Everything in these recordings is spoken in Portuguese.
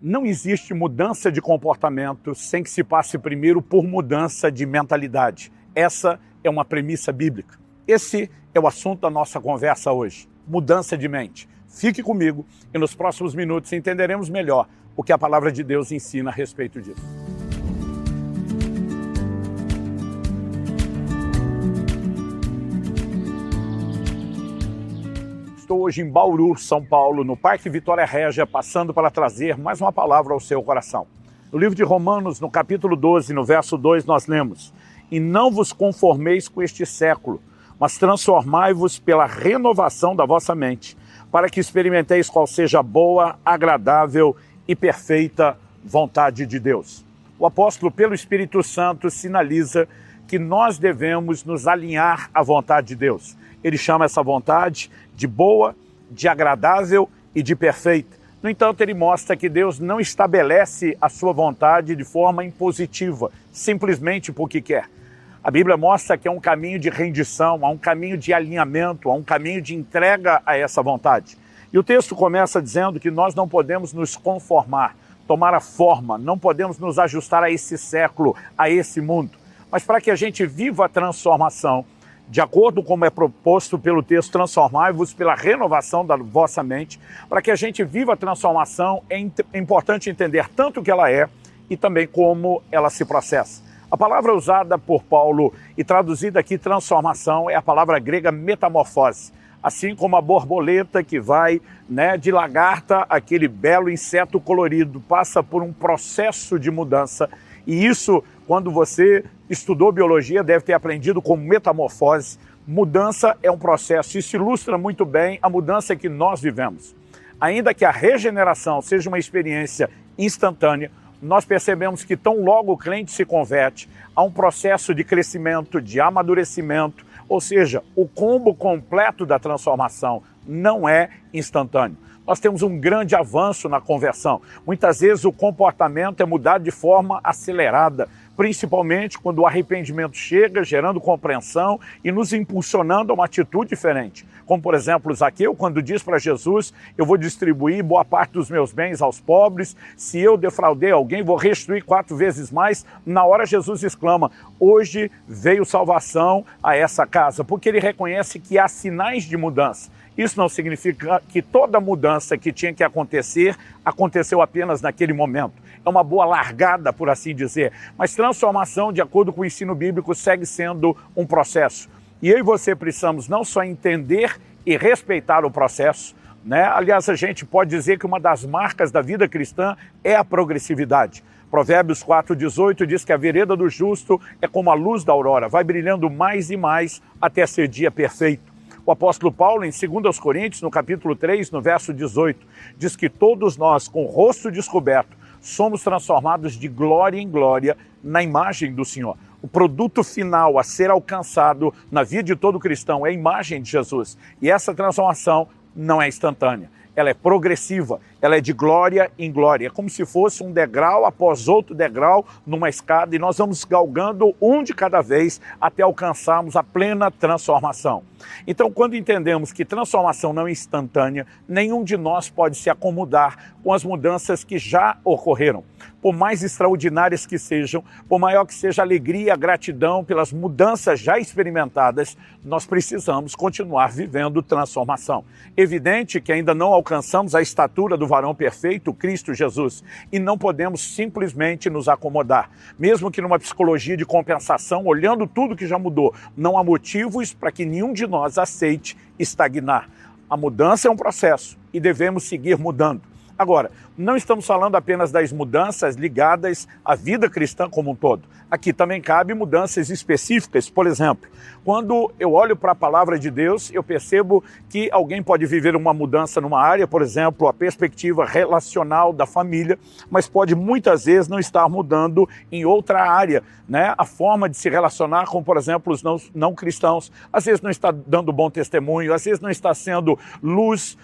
Não existe mudança de comportamento sem que se passe primeiro por mudança de mentalidade. Essa é uma premissa bíblica. Esse é o assunto da nossa conversa hoje, mudança de mente. Fique comigo e nos próximos minutos entenderemos melhor o que a palavra de Deus ensina a respeito disso. Estou hoje em Bauru, São Paulo, no Parque Vitória Régia, passando para trazer mais uma palavra ao seu coração. No livro de Romanos, no capítulo 12, no verso 2, nós lemos: "E não vos conformeis com este século, mas transformai-vos pela renovação da vossa mente, para que experimenteis qual seja a boa, agradável e perfeita vontade de Deus." O apóstolo, pelo Espírito Santo, sinaliza que nós devemos nos alinhar à vontade de Deus. Ele chama essa vontade de boa, de agradável e de perfeita. No entanto, ele mostra que Deus não estabelece a sua vontade de forma impositiva, simplesmente porque quer. A Bíblia mostra que é um caminho de rendição, há um caminho de alinhamento, há um caminho de entrega a essa vontade. E o texto começa dizendo que nós não podemos nos conformar, tomar a forma, não podemos nos ajustar a esse século, a esse mundo. Mas para que a gente viva a transformação, de acordo com como é proposto pelo texto, transformai-vos pela renovação da vossa mente, para que a gente viva a transformação, é importante entender tanto o que ela é e também como ela se processa. A palavra usada por Paulo e traduzida aqui transformação é a palavra grega metamorfose. Assim como a borboleta que vai, de lagarta, aquele belo inseto colorido, passa por um processo de mudança. E isso, quando você estudou biologia, deve ter aprendido como metamorfose. Mudança é um processo. Isso ilustra muito bem a mudança que nós vivemos. Ainda que a regeneração seja uma experiência instantânea, nós percebemos que tão logo o crente se converte, há um processo de crescimento, de amadurecimento, ou seja, o combo completo da transformação não é instantâneo. Nós temos um grande avanço na conversão. Muitas vezes o comportamento é mudado de forma acelerada, principalmente quando o arrependimento chega, gerando compreensão e nos impulsionando a uma atitude diferente. Como, por exemplo, Zaqueu, quando diz para Jesus: "Eu vou distribuir boa parte dos meus bens aos pobres, se eu defraudei alguém, vou restituir 4 vezes mais." Na hora Jesus exclama: "Hoje veio salvação a essa casa", porque ele reconhece que há sinais de mudança. Isso não significa que toda mudança que tinha que acontecer, aconteceu apenas naquele momento. É uma boa largada, por assim dizer. Mas transformação, de acordo com o ensino bíblico, segue sendo um processo. E eu e você precisamos não só entender e respeitar o processo, Aliás, a gente pode dizer que uma das marcas da vida cristã é a progressividade. Provérbios 4,18 diz que a vereda do justo é como a luz da aurora, vai brilhando mais e mais até ser dia perfeito. O apóstolo Paulo, em 2 Coríntios, no capítulo 3, no verso 18, diz que todos nós, com o rosto descoberto, somos transformados de glória em glória na imagem do Senhor. O produto final a ser alcançado na vida de todo cristão é a imagem de Jesus. E essa transformação não é instantânea. Ela é progressiva, ela é de glória em glória. É como se fosse um degrau após outro degrau numa escada, e nós vamos galgando um de cada vez até alcançarmos a plena transformação. Então, quando entendemos que transformação não é instantânea, nenhum de nós pode se acomodar com as mudanças que já ocorreram. Por mais extraordinárias que sejam, por maior que seja a alegria e a gratidão pelas mudanças já experimentadas, nós precisamos continuar vivendo transformação. Evidente que ainda não alcançamos a estatura do varão perfeito, Cristo Jesus, e não podemos simplesmente nos acomodar. Mesmo que numa psicologia de compensação, olhando tudo que já mudou, não há motivos para que nenhum de nós aceite estagnar. A mudança é um processo e devemos seguir mudando. Agora, não estamos falando apenas das mudanças ligadas à vida cristã como um todo. Aqui também cabe mudanças específicas. Por exemplo, quando eu olho para a palavra de Deus, eu percebo que alguém pode viver uma mudança numa área, por exemplo, a perspectiva relacional da família, mas pode muitas vezes não estar mudando em outra área, A forma de se relacionar com, por exemplo, os não cristãos. Às vezes não está dando bom testemunho, às vezes não está sendo luz,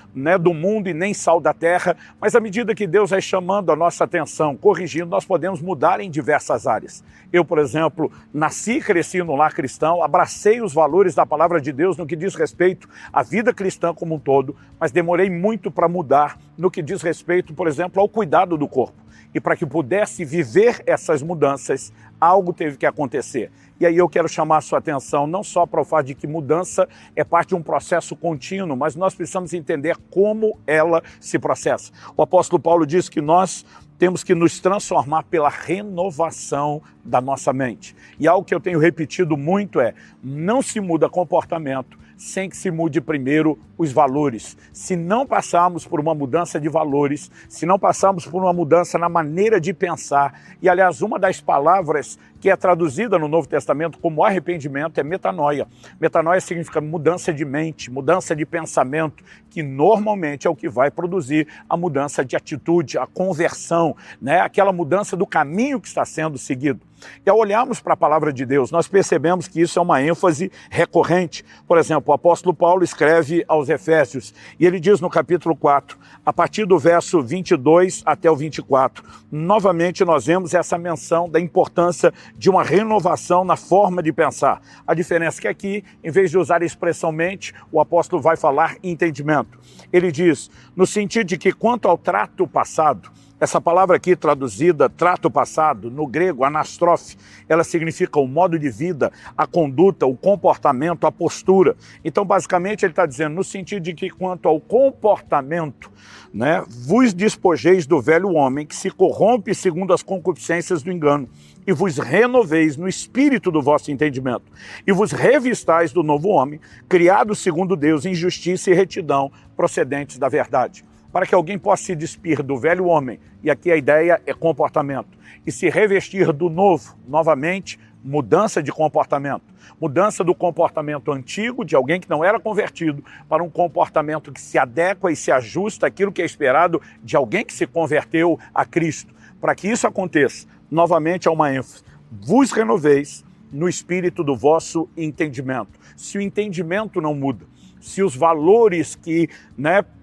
do mundo e nem sal da terra, mas Mas à medida que Deus vai chamando a nossa atenção, corrigindo, nós podemos mudar em diversas áreas. Eu, por exemplo, nasci e cresci no lar cristão, abracei os valores da palavra de Deus no que diz respeito à vida cristã como um todo, mas demorei muito para mudar no que diz respeito, por exemplo, ao cuidado do corpo. E para que pudesse viver essas mudanças, algo teve que acontecer. E aí eu quero chamar a sua atenção não só para o fato de que mudança é parte de um processo contínuo, mas nós precisamos entender como ela se processa. O apóstolo Paulo diz que nós temos que nos transformar pela renovação da nossa mente. E algo que eu tenho repetido muito é, não se muda comportamento sem que se mude primeiro os valores. Se não passarmos por uma mudança de valores, se não passarmos por uma mudança na maneira de pensar, e aliás, uma das palavras que é traduzida no Novo Testamento como arrependimento é metanoia. Metanoia significa mudança de mente, mudança de pensamento, que normalmente é o que vai produzir a mudança de atitude, a conversão, né? Aquela mudança do caminho que está sendo seguido. E ao olharmos para a palavra de Deus, nós percebemos que isso é uma ênfase recorrente. Por exemplo, o apóstolo Paulo escreve aos Efésios, e ele diz no capítulo 4, a partir do verso 22 até o 24, novamente nós vemos essa menção da importância de uma renovação na forma de pensar. A diferença é que aqui, em vez de usar a expressão mente, o apóstolo vai falar entendimento. Ele diz, no sentido de que quanto ao trato passado, essa palavra aqui traduzida, trato passado, no grego, anastrofe, ela significa o modo de vida, a conduta, o comportamento, a postura. Então, basicamente, ele está dizendo, no sentido de que quanto ao comportamento, né, vos despojeis do velho homem que se corrompe segundo as concupiscências do engano, e vos renoveis no espírito do vosso entendimento, e vos revistais do novo homem, criado segundo Deus em justiça e retidão, procedentes da verdade. Para que alguém possa se despir do velho homem, e aqui a ideia é comportamento, e se revestir do novo, novamente, mudança de comportamento. Mudança do comportamento antigo, de alguém que não era convertido, para um comportamento que se adequa e se ajusta àquilo que é esperado de alguém que se converteu a Cristo. Para que isso aconteça, novamente há uma ênfase. Vos renoveis no espírito do vosso entendimento. Se o entendimento não muda, se os valores que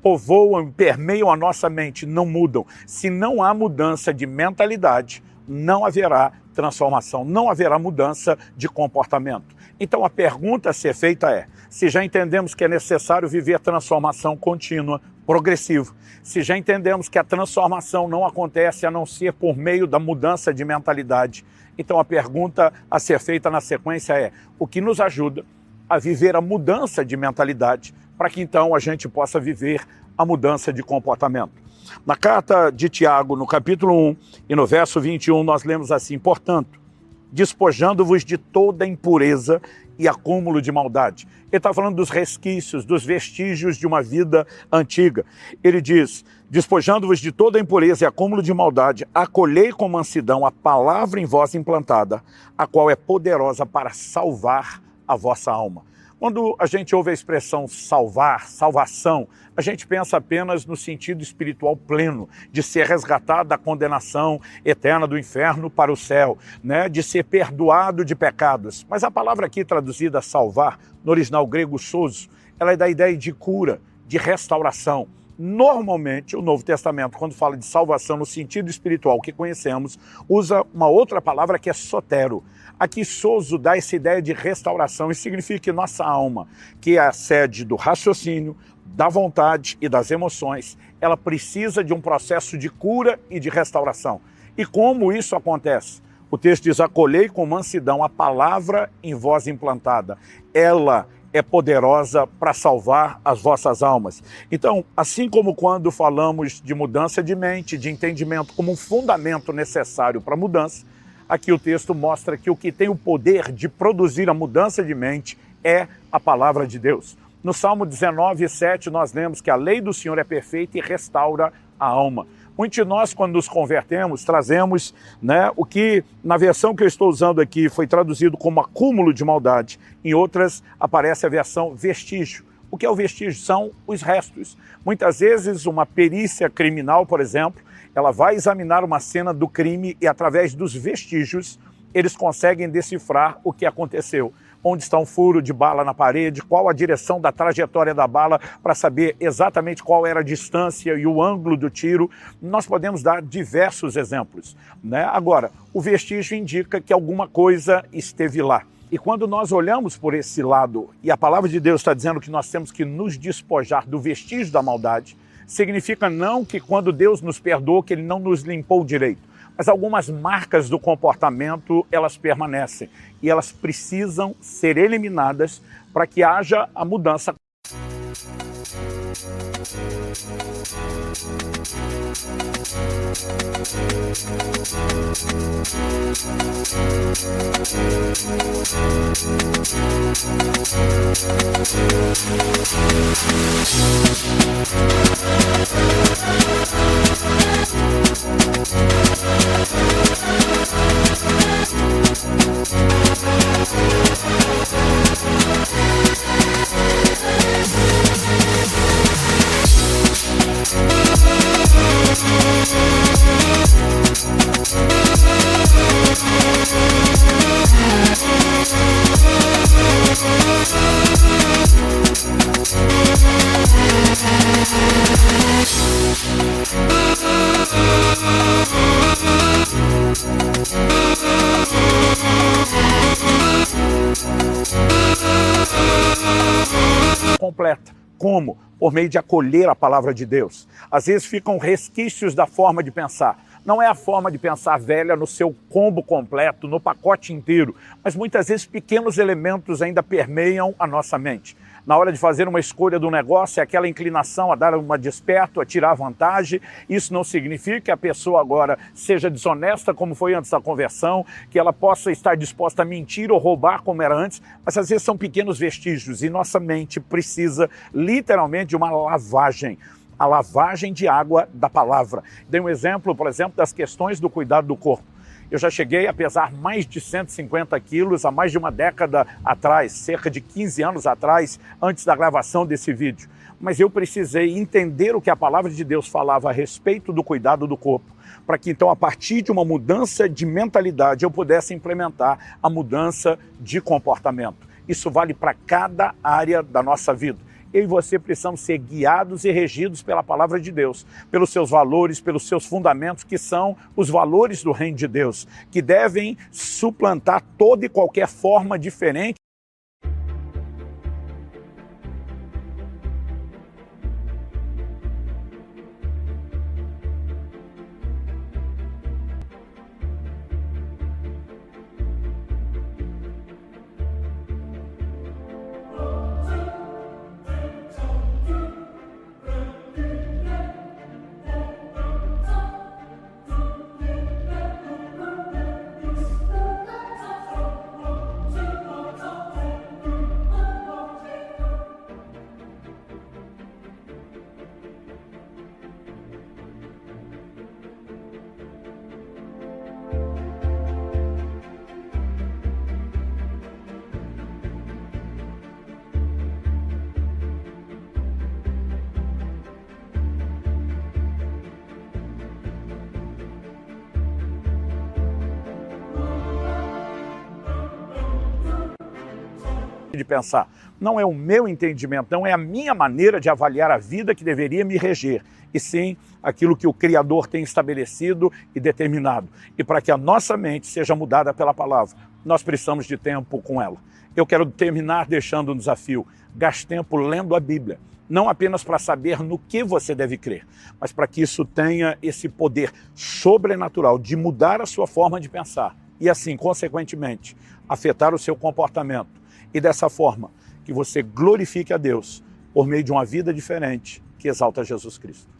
povoam, permeiam a nossa mente não mudam, se não há mudança de mentalidade, não haverá transformação, não haverá mudança de comportamento. Então a pergunta a ser feita é, se já entendemos que é necessário viver transformação contínua, progressiva, se já entendemos que a transformação não acontece a não ser por meio da mudança de mentalidade, então a pergunta a ser feita na sequência é, o que nos ajuda a viver a mudança de mentalidade, para que então a gente possa viver a mudança de comportamento. Na carta de Tiago, no capítulo 1 e no verso 21, nós lemos assim, portanto, despojando-vos de toda impureza e acúmulo de maldade. Ele está falando dos resquícios, dos vestígios de uma vida antiga. Ele diz, despojando-vos de toda impureza e acúmulo de maldade, acolhei com mansidão a palavra em vós implantada, a qual é poderosa para salvar a vossa alma. Quando a gente ouve a expressão salvar, salvação, a gente pensa apenas no sentido espiritual pleno, de ser resgatado da condenação eterna do inferno para o céu, de ser perdoado de pecados. Mas a palavra aqui traduzida salvar, no original grego sozo, ela é da ideia de cura, de restauração. Normalmente, o Novo Testamento, quando fala de salvação no sentido espiritual que conhecemos, usa uma outra palavra que é sotero. Aqui, sozo dá essa ideia de restauração e significa que nossa alma, que é a sede do raciocínio, da vontade e das emoções, ela precisa de um processo de cura e de restauração. E como isso acontece? O texto diz, acolhei com mansidão a palavra em vós implantada. Ela é poderosa para salvar as vossas almas. Então, assim como quando falamos de mudança de mente, de entendimento como um fundamento necessário para a mudança, aqui o texto mostra que o que tem o poder de produzir a mudança de mente é a palavra de Deus. No Salmo 19:7, nós lemos que a lei do Senhor é perfeita e restaura a alma. Muitos de nós, quando nos convertemos, trazemos o que, na versão que eu estou usando aqui, foi traduzido como acúmulo de maldade. Em outras, aparece a versão vestígio. O que é o vestígio? São os restos. Muitas vezes, uma perícia criminal, por exemplo, ela vai examinar uma cena do crime e, através dos vestígios, eles conseguem decifrar o que aconteceu. onde está um furo de bala na parede, qual a direção da trajetória da bala para saber exatamente qual era a distância e o ângulo do tiro. Nós podemos dar diversos exemplos, né? Agora, o vestígio indica que alguma coisa esteve lá. E quando nós olhamos por esse lado, e a palavra de Deus está dizendo que nós temos que nos despojar do vestígio da maldade, significa não que quando Deus nos perdoou, que Ele não nos limpou direito, mas algumas marcas do comportamento, elas permanecem. E elas precisam ser eliminadas para que haja a mudança. Completa. Como? Por meio de acolher a palavra de Deus. Às vezes ficam resquícios da forma de pensar. Não é a forma de pensar velha no seu combo completo, no pacote inteiro, mas muitas vezes pequenos elementos ainda permeiam a nossa mente. Na hora de fazer uma escolha do negócio, é aquela inclinação a dar uma desperto, a tirar vantagem. Isso não significa que a pessoa agora seja desonesta, como foi antes da conversão, que ela possa estar disposta a mentir ou roubar como era antes, mas às vezes são pequenos vestígios e nossa mente precisa literalmente de uma lavagem. A lavagem de água da palavra. Dei um exemplo, por exemplo, das questões do cuidado do corpo. Eu já cheguei a pesar mais de 150 quilos há mais de uma década atrás, cerca de 15 anos atrás, antes da gravação desse vídeo. Mas eu precisei entender o que a palavra de Deus falava a respeito do cuidado do corpo, para que então, a partir de uma mudança de mentalidade, eu pudesse implementar a mudança de comportamento. Isso vale para cada área da nossa vida. Eu e você precisamos ser guiados e regidos pela palavra de Deus, pelos seus valores, pelos seus fundamentos, que são os valores do reino de Deus, que devem suplantar toda e qualquer forma diferente. De pensar. Não é o meu entendimento, não é a minha maneira de avaliar a vida que deveria me reger, e sim aquilo que o Criador tem estabelecido e determinado. E para que a nossa mente seja mudada pela palavra, nós precisamos de tempo com ela. Eu quero terminar deixando um desafio. Gaste tempo lendo a Bíblia, não apenas para saber no que você deve crer, mas para que isso tenha esse poder sobrenatural de mudar a sua forma de pensar e assim, consequentemente, afetar o seu comportamento. E dessa forma, que você glorifique a Deus por meio de uma vida diferente que exalta Jesus Cristo.